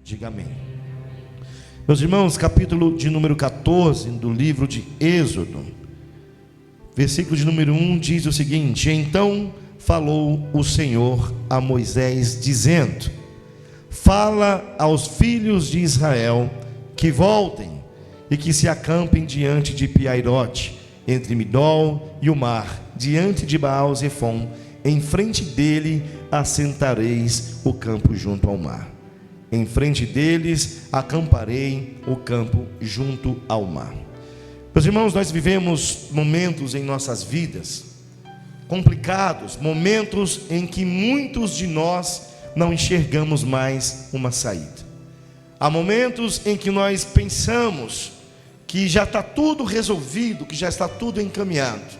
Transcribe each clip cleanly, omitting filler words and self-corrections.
Diga amém. Meus irmãos, capítulo de número 14 do livro de Êxodo, versículo de número 1 diz o seguinte: então falou o Senhor a Moisés dizendo: fala aos filhos de Israel que voltem e que se acampem diante de Piairote, entre Midol e o mar, diante de Baal-Zefon. Em frente dele assentareis o campo junto ao mar. Em frente deles acamparei o campo junto ao mar. Meus irmãos, nós vivemos momentos em nossas vidas complicados, momentos em que muitos de nós não enxergamos mais uma saída. Há momentos em que nós pensamos que já está tudo resolvido, que já está tudo encaminhado,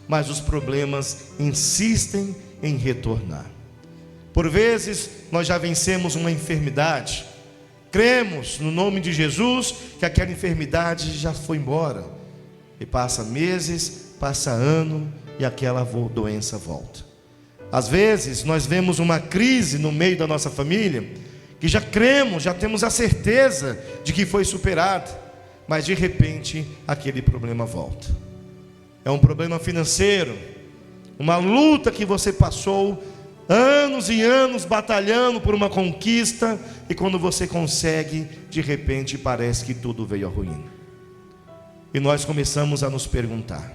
mas os problemas insistem em retornar. Por vezes nós já vencemos uma enfermidade, cremos no nome de Jesus que aquela enfermidade já foi embora, e passa meses, passa ano, e aquela doença volta. Às vezes nós vemos uma crise no meio da nossa família, que já cremos, já temos a certeza de que foi superada, mas de repente aquele problema volta. É um problema financeiro, uma luta que você passou anos e anos batalhando por uma conquista, e quando você consegue, de repente parece que tudo veio à ruína. E nós começamos a nos perguntar,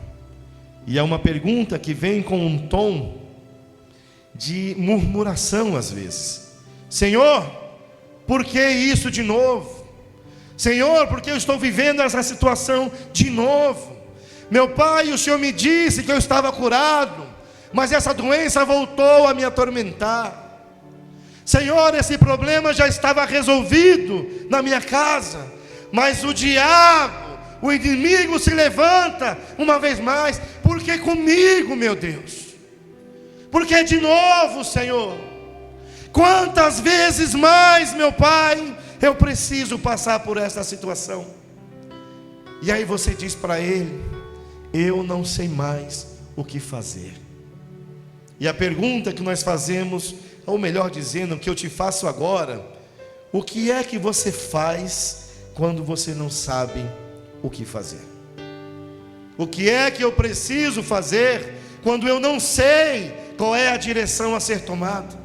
e é uma pergunta que vem com um tom de murmuração às vezes: Senhor, por que isso de novo? Senhor, por que eu estou vivendo essa situação de novo? Meu pai, o Senhor me disse que eu estava curado, mas essa doença voltou a me atormentar. Senhor, esse problema já estava resolvido na minha casa, mas o diabo, o inimigo se levanta uma vez mais. Por que comigo, meu Deus? Por que de novo, Senhor? Quantas vezes mais, meu pai, eu preciso passar por essa situação? E aí você diz para ele: eu não sei mais o que fazer. E a pergunta que nós fazemos, ou melhor dizendo, o que eu te faço agora: o que é que você faz quando você não sabe o que fazer? O que é que eu preciso fazer quando eu não sei qual é a direção a ser tomada?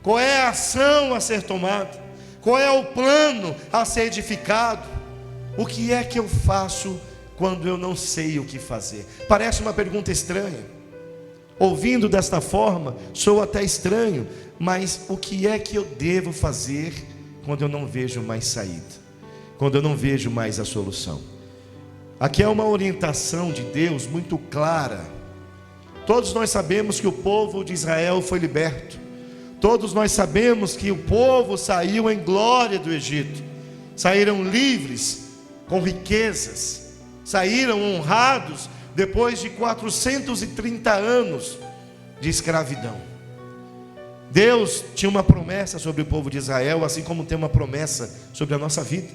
Qual é a ação a ser tomada? Qual é o plano a ser edificado? O que é que eu faço quando eu não sei o que fazer? Parece uma pergunta estranha. Ouvindo desta forma, sou até estranho, mas o que é que eu devo fazer quando eu não vejo mais saída? Quando eu não vejo mais a solução? Aqui é uma orientação de Deus muito clara. Todos nós sabemos que o povo de Israel foi liberto. Todos nós sabemos que o povo saiu em glória do Egito. Saíram livres, com riquezas. Saíram honrados depois de 430 anos de escravidão. Deus tinha uma promessa sobre o povo de Israel, assim como tem uma promessa sobre a nossa vida.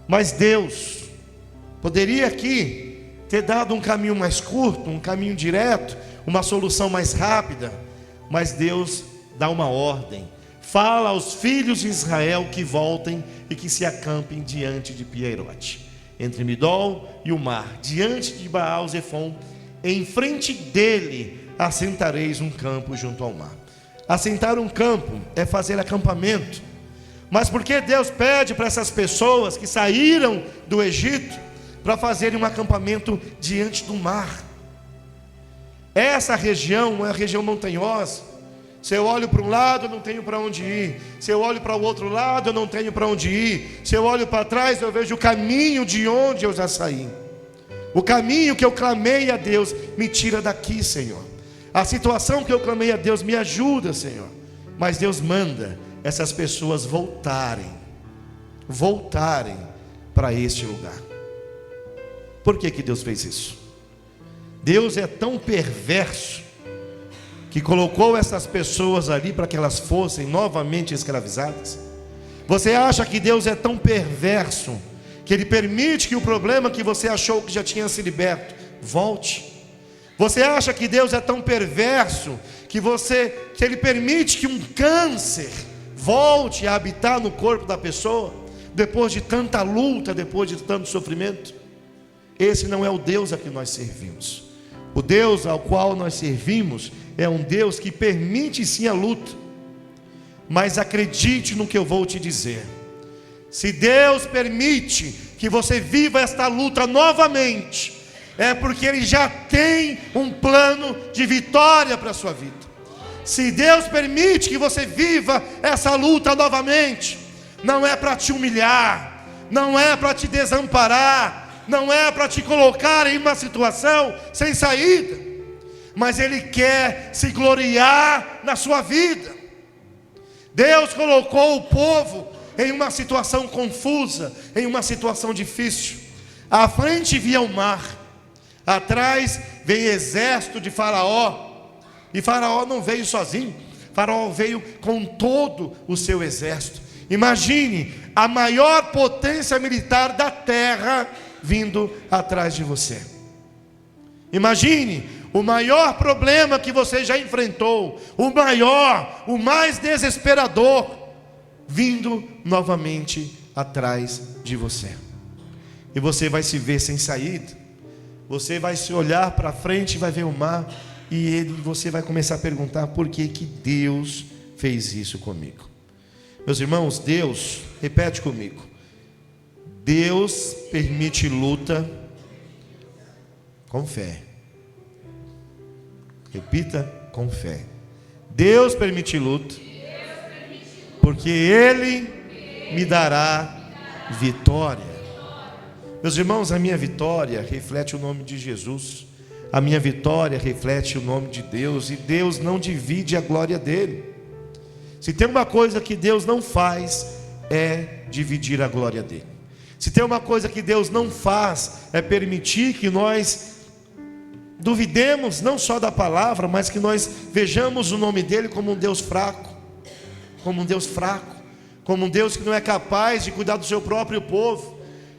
Mas Deus poderia aqui ter dado um caminho mais curto, um caminho direto, uma solução mais rápida. Mas Deus dá uma ordem: fala aos filhos de Israel que voltem e que se acampem diante de Piairote, entre Midol e o mar, diante de Baal-Zefon. Em frente dele assentareis um campo junto ao mar. Assentar um campo é fazer acampamento. Mas por que Deus pede para essas pessoas que saíram do Egito para fazerem um acampamento diante do mar? Essa região é uma região montanhosa. Se eu olho para um lado, eu não tenho para onde ir. Se eu olho para o outro lado, eu não tenho para onde ir. Se eu olho para trás, eu vejo o caminho de onde eu já saí. O caminho que eu clamei a Deus: me tira daqui, Senhor. A situação que eu clamei a Deus: me ajuda, Senhor. Mas Deus manda essas pessoas voltarem para este lugar. Por que Deus fez isso? Deus é tão perverso que colocou essas pessoas ali para que elas fossem novamente escravizadas? Você acha que Deus é tão perverso que Ele permite que o problema que você achou que já tinha se liberto volte? Você acha que Deus é tão perverso que Ele permite que um câncer volte a habitar no corpo da pessoa, depois de tanta luta, depois de tanto sofrimento. Esse não é o Deus a que nós servimos. O Deus ao qual nós servimos é um Deus que permite sim a luta. Mas acredite no que eu vou te dizer: se Deus permite que você viva esta luta novamente, é porque Ele já tem um plano de vitória para a sua vida. Se Deus permite que você viva essa luta novamente, não é para te humilhar, não é para te desamparar, não é para te colocar em uma situação sem saída, mas Ele quer se gloriar na sua vida. Deus colocou o povo em uma situação confusa, em uma situação difícil. À frente via o mar, atrás veio exército de Faraó. E Faraó não veio sozinho, Faraó veio com todo o seu exército. Imagine a maior potência militar da terra vindo atrás de você. Imagine o maior problema que você já enfrentou, o maior, o mais desesperador, vindo novamente atrás de você. E você vai se ver sem saída. Você vai se olhar para frente e vai ver o mar, e você vai começar a perguntar: por que que Deus fez isso comigo? Meus irmãos, Deus, repete comigo: Deus permite luta com fé. Repita: com fé. Deus permite luta, porque Ele me dará vitória. Meus irmãos, a minha vitória reflete o nome de Jesus. A minha vitória reflete o nome de Deus. E Deus não divide a glória dele. Se tem uma coisa que Deus não faz, é dividir a glória dele. Se tem uma coisa que Deus não faz, é permitir que nós duvidemos não só da palavra, mas que nós vejamos o nome dele como um Deus fraco, como um Deus fraco, como um Deus que não é capaz de cuidar do seu próprio povo.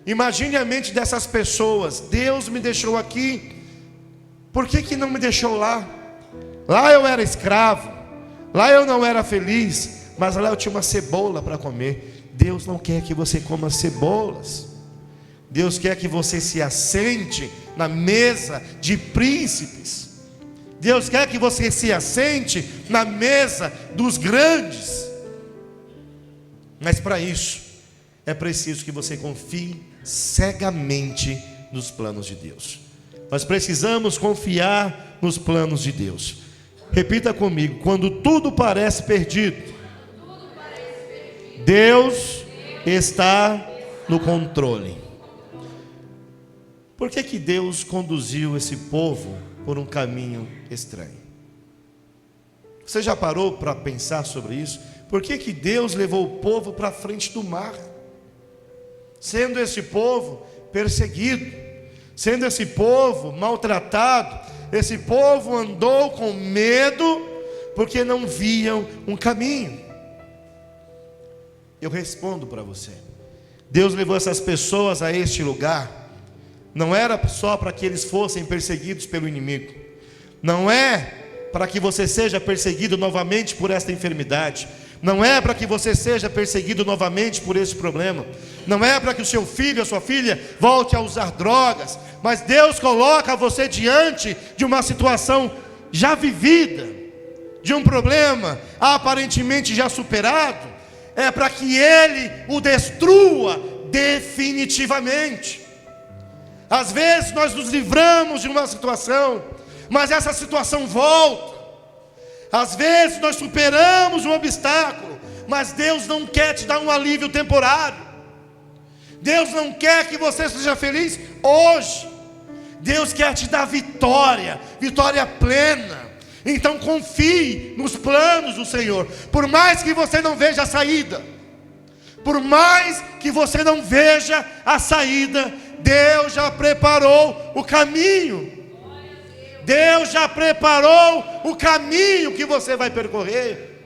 Imagine a mente dessas pessoas: Deus me deixou aqui, por que que não me deixou lá? Lá eu era escravo, lá eu não era feliz, mas lá eu tinha uma cebola para comer. Deus não quer que você coma cebolas. Deus quer que você se assente na mesa de príncipes. Deus quer que você se assente na mesa dos grandes. Mas para isso é preciso que você confie cegamente nos planos de Deus. Nós precisamos confiar nos planos de Deus. Repita comigo: quando tudo parece perdido, Deus está no controle. Por que que Deus conduziu esse povo por um caminho estranho? Você já parou para pensar sobre isso? Por que que Deus levou o povo para frente do mar? Sendo esse povo perseguido, sendo esse povo maltratado, esse povo andou com medo, porque não viam um caminho. Eu respondo para você: Deus levou essas pessoas a este lugar, não era só para que eles fossem perseguidos pelo inimigo, não é para que você seja perseguido novamente por esta enfermidade, não é para que você seja perseguido novamente por esse problema, não é para que o seu filho, a sua filha volte a usar drogas, mas Deus coloca você diante de uma situação já vivida, de um problema aparentemente já superado, é para que Ele o destrua definitivamente. Às vezes nós nos livramos de uma situação, mas essa situação volta. Às vezes nós superamos um obstáculo, mas Deus não quer te dar um alívio temporário. Deus não quer que você seja feliz hoje. Deus quer te dar vitória, vitória plena. Então confie nos planos do Senhor. Por mais que você não veja a saída, por mais que você não veja a saída, Deus já preparou o caminho. Deus já preparou o caminho que você vai percorrer.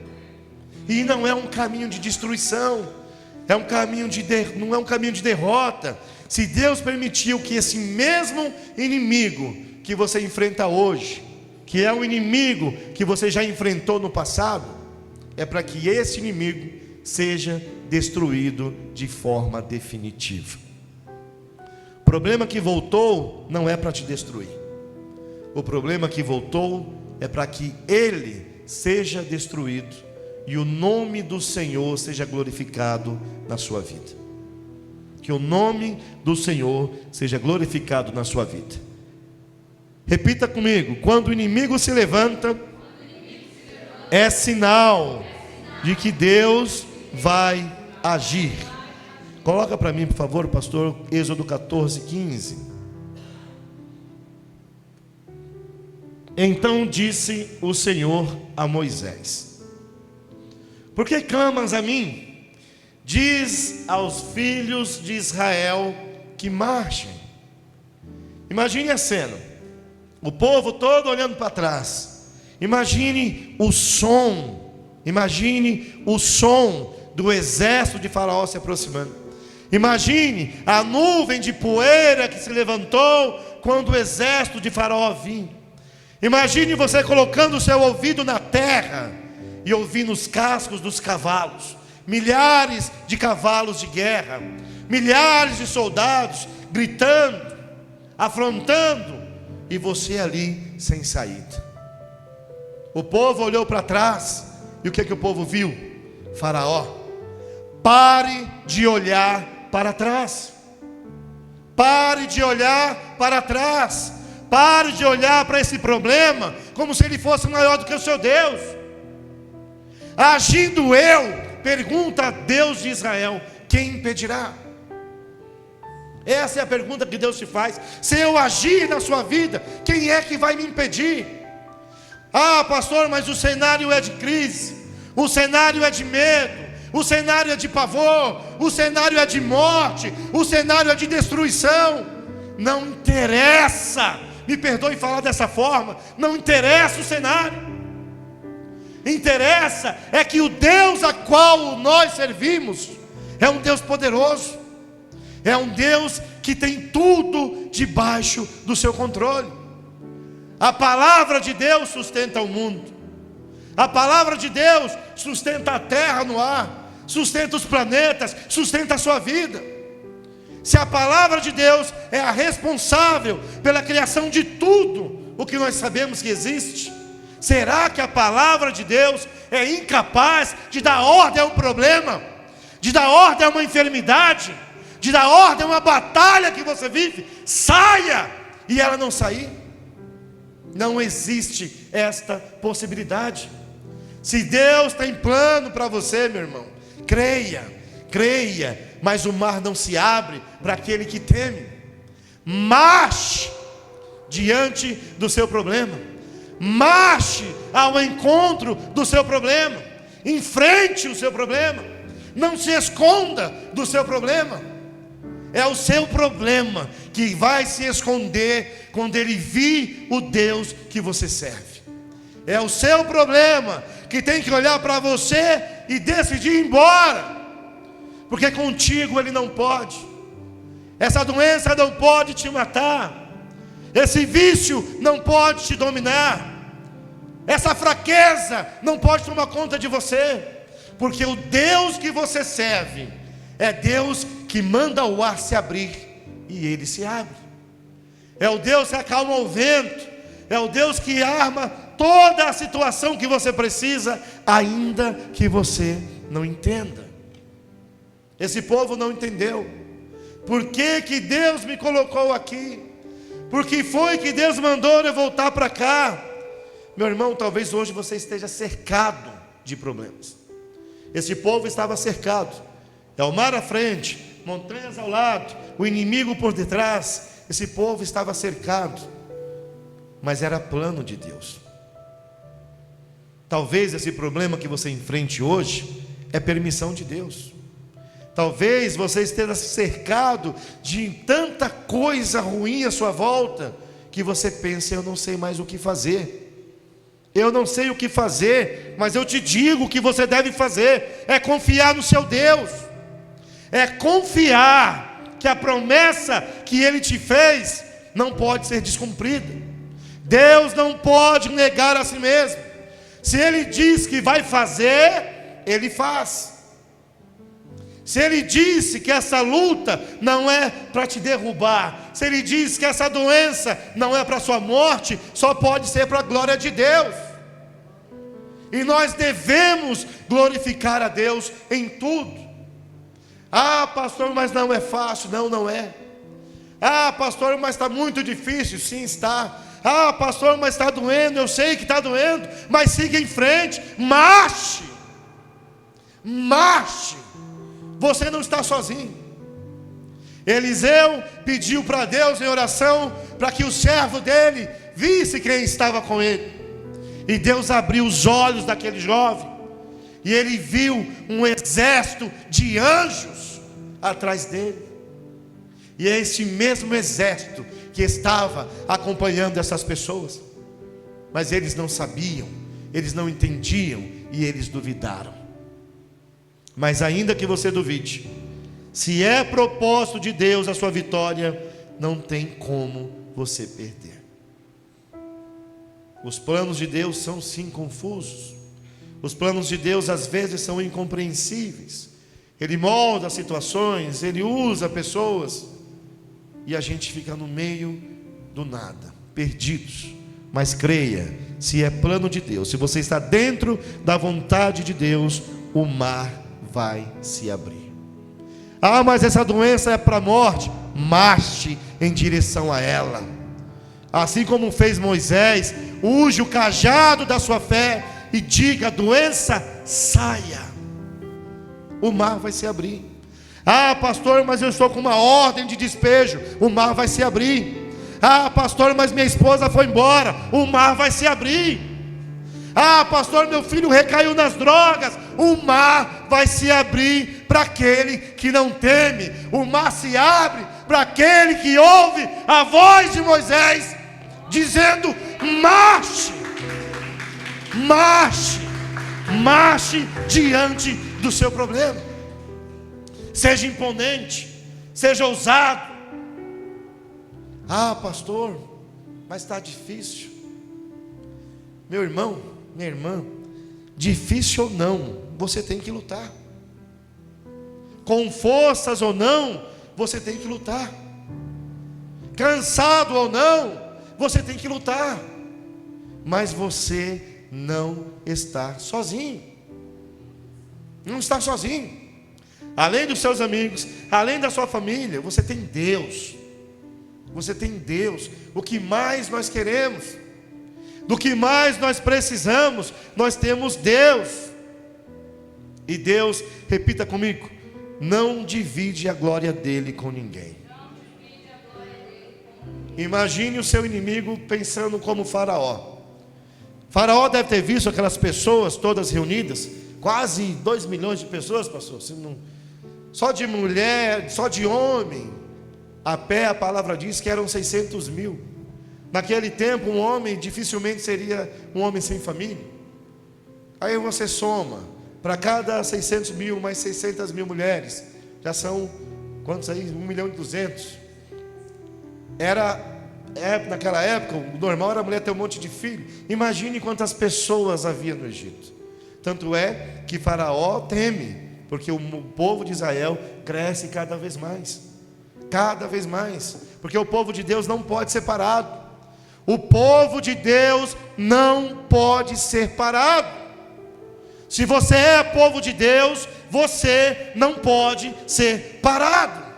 E não é um caminho de destruição, é um caminho não é um caminho de derrota. Se Deus permitiu que esse mesmo inimigo que você enfrenta hoje, que é um inimigo que você já enfrentou no passado, é para que esse inimigo seja destruído de forma definitiva. O problema que voltou não é para te destruir. O problema que voltou é para que ele seja destruído e o nome do Senhor seja glorificado na sua vida. Que o nome do Senhor seja glorificado na sua vida. Repita comigo: quando o inimigo se levanta, é sinal de que Deus vai agir. Coloca para mim, por favor, pastor, Êxodo 14:15. Então disse o Senhor a Moisés: por que clamas a mim? Diz aos filhos de Israel que marchem. Imagine a cena, o povo todo olhando para trás. Imagine o som do exército de Faraó se aproximando. Imagine a nuvem de poeira que se levantou quando o exército de Faraó vinha. Imagine você colocando o seu ouvido na terra e ouvindo os cascos dos cavalos, milhares de cavalos de guerra, milhares de soldados gritando, afrontando, e você ali sem saída. O povo olhou para trás, e o que o povo viu? Faraó. Pare de olhar para trás. Pare de olhar para trás. Pare de olhar para esse problema como se ele fosse maior do que o seu Deus. Agindo eu, pergunta a Deus de Israel: quem impedirá? Essa é a pergunta que Deus te faz. Se eu agir na sua vida, quem é que vai me impedir? Ah, pastor, mas o cenário é de crise, o cenário é de medo, o cenário é de pavor, o cenário é de morte, o cenário é de destruição. Não interessa, me perdoe falar dessa forma, não interessa o cenário. Interessa é que o Deus a qual nós servimos é um Deus poderoso, é um Deus que tem tudo debaixo do seu controle. A palavra de Deus sustenta o mundo, a palavra de Deus sustenta a terra no ar, sustenta os planetas, sustenta a sua vida. Se a palavra de Deus é a responsável pela criação de tudo o que nós sabemos que existe, será que a palavra de Deus é incapaz de dar ordem a um problema, de dar ordem a uma enfermidade, de dar ordem a uma batalha que você vive? Saia! E ela não sair? Não existe esta possibilidade. Se Deus tem plano para você, meu irmão, creia, mas o mar não se abre para aquele que teme. Marche diante do seu problema, marche ao encontro do seu problema, enfrente o seu problema, não se esconda do seu problema. É o seu problema que vai se esconder quando ele vir o Deus que você serve. É o seu problema que tem que olhar para você e decidir ir embora, porque contigo ele não pode. Essa doença não pode te matar, esse vício não pode te dominar, essa fraqueza não pode tomar conta de você, porque o Deus que você serve é Deus que manda o ar se abrir e ele se abre. É o Deus que acalma o vento, é o Deus que arma toda a situação que você precisa, ainda que você não entenda. Esse povo não entendeu. Por que Deus me colocou aqui? Por que foi que Deus mandou eu voltar para cá? Meu irmão, talvez hoje você esteja cercado de problemas. Esse povo estava cercado, é o mar à frente, montanhas ao lado, o inimigo por detrás. Esse povo estava cercado, mas era plano de Deus. Talvez esse problema que você enfrente hoje é permissão de Deus. Talvez você esteja cercado de tanta coisa ruim à sua volta, que você pensa: eu não sei mais o que fazer. Eu não sei o que fazer, mas eu te digo o que você deve fazer: é confiar no seu Deus, é confiar que a promessa que Ele te fez não pode ser descumprida. Deus não pode negar a si mesmo. Se Ele diz que vai fazer, Ele faz. Se Ele disse que essa luta não é para te derrubar, se Ele disse que essa doença não é para a sua morte, só pode ser para a glória de Deus. E nós devemos glorificar a Deus em tudo. Ah, pastor, mas não é fácil. Não, não é. Ah, pastor, mas está muito difícil. Sim, está. Ah, pastor, mas está doendo. Eu sei que está doendo, mas siga em frente. Marche. Marche. Você não está sozinho. Eliseu pediu para Deus em oração, para que o servo dele visse quem estava com ele. E Deus abriu os olhos daquele jovem, e ele viu um exército de anjos atrás dele. E é esse mesmo exército que estava acompanhando essas pessoas. Mas eles não sabiam, eles não entendiam, e eles duvidaram. Mas ainda que você duvide, se é propósito de Deus a sua vitória, não tem como você perder. Os planos de Deus são sim confusos. Os planos de Deus às vezes são incompreensíveis. Ele molda situações, Ele usa pessoas, e a gente fica no meio do nada, perdidos. Mas creia, se é plano de Deus, se você está dentro da vontade de Deus, o mar vai se abrir. Ah, mas essa doença é para a morte. Marche em direção a ela. Assim como fez Moisés, use o cajado da sua fé e diga: doença, saia. O mar vai se abrir. Ah, pastor, mas eu estou com uma ordem de despejo. O mar vai se abrir. Ah, pastor, mas minha esposa foi embora. O mar vai se abrir. Ah, pastor, meu filho recaiu nas drogas. O mar vai se abrir para aquele que não teme. O mar se abre para aquele que ouve a voz de Moisés dizendo: marche, marche, marche diante do seu problema. Seja imponente, seja ousado. Ah, pastor, mas está difícil. Meu irmão, minha irmã, difícil ou não, você tem que lutar. Com forças ou não, você tem que lutar. Cansado ou não, você tem que lutar. Mas você não está sozinho. Não está sozinho. Além dos seus amigos, além da sua família, você tem Deus. Você tem Deus. O que mais nós queremos, do que mais nós precisamos, nós temos Deus. E Deus, repita comigo, não divide a glória dele com ninguém. Imagine o seu inimigo pensando como Faraó. Faraó deve ter visto aquelas pessoas todas reunidas, quase 2 milhões de pessoas, pastor. Só de mulher, só de homem, a pé a palavra diz que eram 600 mil. Naquele tempo um homem dificilmente seria um homem sem família. Aí você soma, para cada 600 mil mais 600 mil mulheres, já são, quantos aí? 1.200.000. Naquela época, o normal era a mulher ter um monte de filho. Imagine quantas pessoas havia no Egito. Tanto é que Faraó teme, porque o povo de Israel cresce cada vez mais. Cada vez mais. Porque o povo de Deus não pode ser parado. O povo de Deus não pode ser parado. Se você é povo de Deus, você não pode ser parado.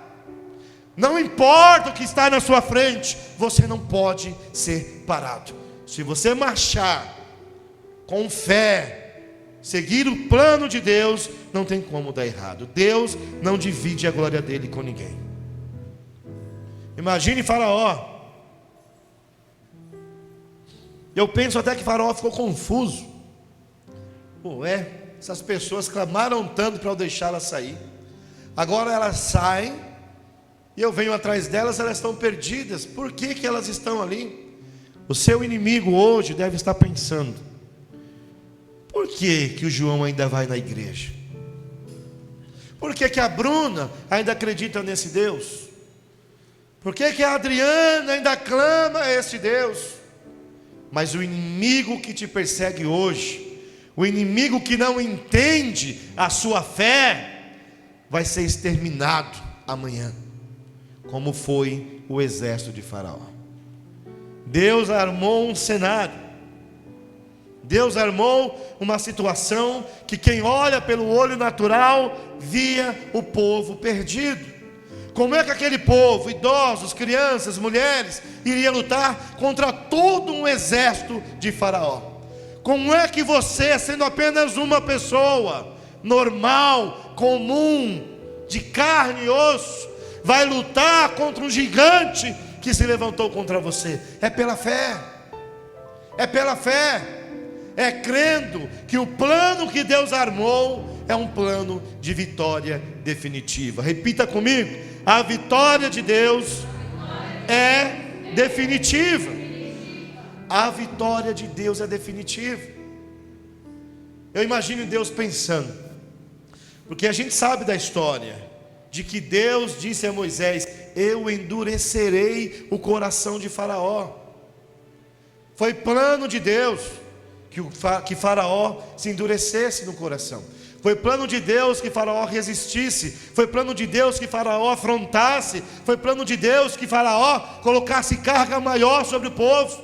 Não importa o que está na sua frente, você não pode ser parado. Se você marchar com fé, seguir o plano de Deus, não tem como dar errado. Deus não divide a glória dele com ninguém. Imagine Faraó. Eu penso até que Faraó ficou confuso. Essas pessoas clamaram tanto para eu deixá-las sair. Agora elas saem e eu venho atrás delas, elas estão perdidas. Por que que elas estão ali? O seu inimigo hoje deve estar pensando: por que que o João ainda vai na igreja? Por que que a Bruna ainda acredita nesse Deus? Por que que a Adriana ainda clama a esse Deus? Mas o inimigo que te persegue hoje, o inimigo que não entende a sua fé, vai ser exterminado amanhã, como foi o exército de Faraó. Deus armou um cenário, Deus armou uma situação que quem olha pelo olho natural via o povo perdido. Como é que aquele povo, idosos, crianças, mulheres, iria lutar contra todo um exército de Faraó? Como é que você, sendo apenas uma pessoa normal, comum, de carne e osso, vai lutar contra um gigante que se levantou contra você? É pela fé, é pela fé, é crendo que o plano que Deus armou é um plano de vitória definitiva. Repita comigo: a vitória de Deus é definitiva. A vitória de Deus é definitiva. Eu imagino Deus pensando, porque a gente sabe da história de que Deus disse a Moisés: eu endurecerei o coração de Faraó. Foi plano de Deus que Faraó se endurecesse no coração. Foi plano de Deus que Faraó resistisse. Foi plano de Deus que Faraó afrontasse. Foi plano de Deus que Faraó colocasse carga maior sobre o povo.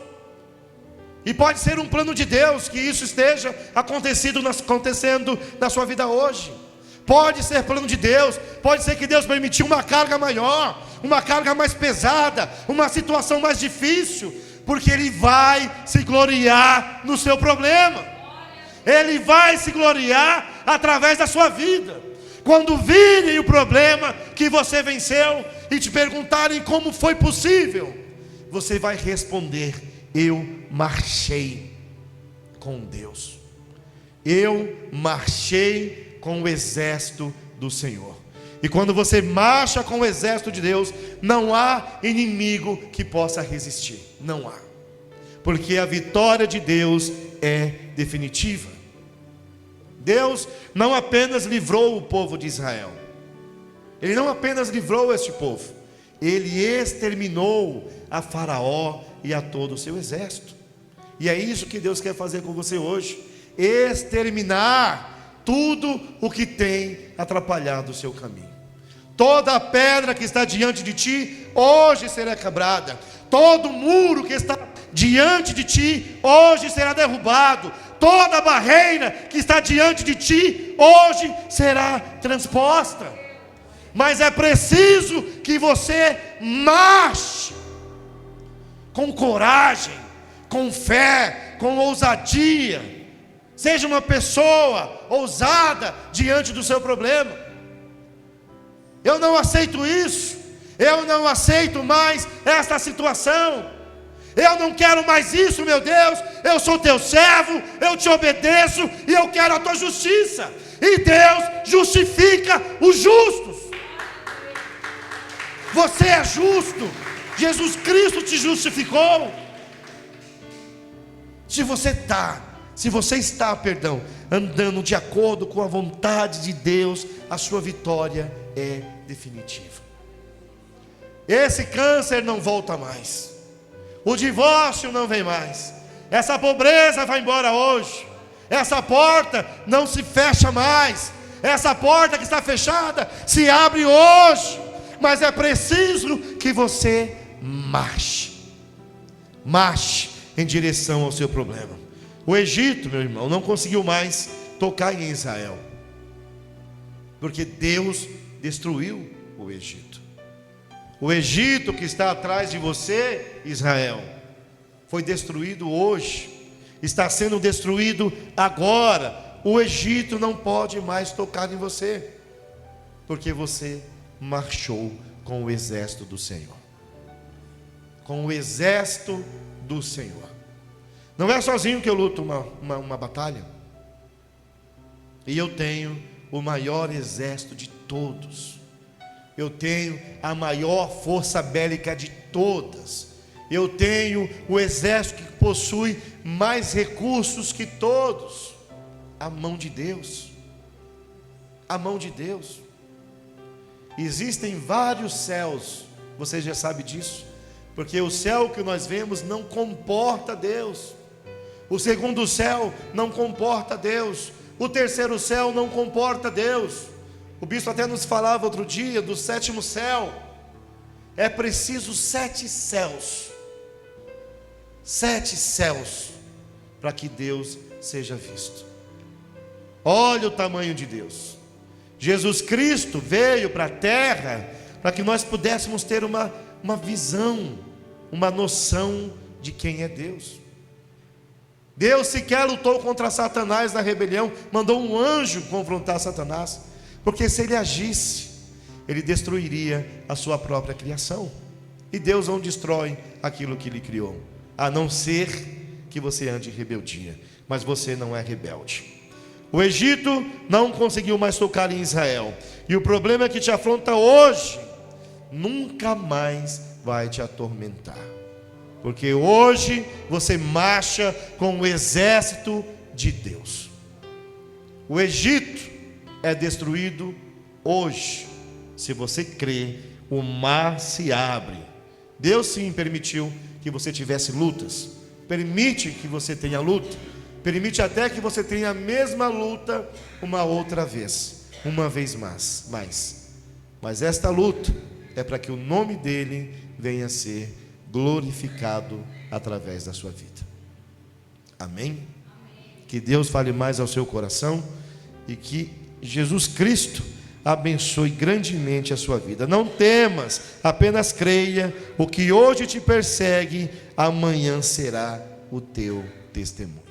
E pode ser um plano de Deus que isso esteja acontecendo na sua vida hoje. Pode ser plano de Deus. Pode ser que Deus permitiu uma carga maior, uma carga mais pesada, uma situação mais difícil, porque Ele vai se gloriar no seu problema. Ele vai se gloriar através da sua vida. Quando virem o problema que você venceu e te perguntarem como foi possível, você vai responder: eu marchei com Deus. Eu marchei com o exército do Senhor. E quando você marcha com o exército de Deus, não há inimigo que possa resistir. Não há. Porque a vitória de Deus é definitiva. Deus não apenas livrou o povo de Israel. Ele não apenas livrou este povo. Ele exterminou a Faraó e a todo o seu exército. E é isso que Deus quer fazer com você hoje: exterminar tudo o que tem atrapalhado o seu caminho. Toda a pedra que está diante de ti, hoje será quebrada. Todo muro que está diante de ti, hoje será derrubado. Toda barreira que está diante de ti, hoje será transposta. Mas é preciso que você marche com coragem, com fé, com ousadia. Seja uma pessoa ousada diante do seu problema. Eu não aceito isso. Eu não aceito mais esta situação. Eu não quero mais isso, meu Deus. Eu sou teu servo, eu te obedeço e eu quero a tua justiça. E Deus justifica os justos. Você é justo. Jesus Cristo te justificou. Se você está, andando de acordo com a vontade de Deus, a sua vitória é definitiva. Esse câncer não volta mais. O divórcio não vem mais. Essa pobreza vai embora hoje. Essa porta não se fecha mais. Essa porta que está fechada se abre hoje. Mas é preciso que você marche. Marche em direção ao seu problema. O Egito, meu irmão, não conseguiu mais tocar em Israel, porque Deus destruiu o Egito. O Egito que está atrás de você, Israel, foi destruído hoje, está sendo destruído agora. O Egito não pode mais tocar em você, porque você marchou com o exército do Senhor. Com o exército do Senhor. Não é sozinho que eu luto uma batalha. E eu tenho o maior exército de todos. Eu tenho a maior força bélica de todas. Eu tenho o exército que possui mais recursos que todos. A mão de Deus. A mão de Deus. Existem vários céus. Você já sabe disso. Porque o céu que nós vemos não comporta Deus. O segundo céu não comporta Deus. O terceiro céu não comporta Deus. O bispo até nos falava outro dia do sétimo céu. É preciso 7 céus. 7 céus para que Deus seja visto. Olha o tamanho de Deus. Jesus Cristo veio para a terra para que nós pudéssemos ter uma visão, uma noção de quem é Deus. Deus sequer lutou contra Satanás na rebelião, mandou um anjo confrontar Satanás, porque se ele agisse, ele destruiria a sua própria criação. E Deus não destrói aquilo que ele criou, a não ser que você ande em rebeldia. Mas você não é rebelde. O Egito não conseguiu mais tocar em Israel, e o problema que te afronta hoje nunca mais vai te atormentar, porque hoje você marcha com o exército de Deus. O Egito é destruído hoje. Se você crê, o mar se abre. Deus sim permitiu que você tivesse lutas, permite que você tenha luta, permite até que você tenha a mesma luta uma outra vez, uma vez mais. Mas esta luta é para que o nome dele venha a ser glorificado através da sua vida. Amém? Que Deus fale mais ao seu coração e que Jesus Cristo abençoe grandemente a sua vida. Não temas, apenas creia. O que hoje te persegue, amanhã será o teu testemunho.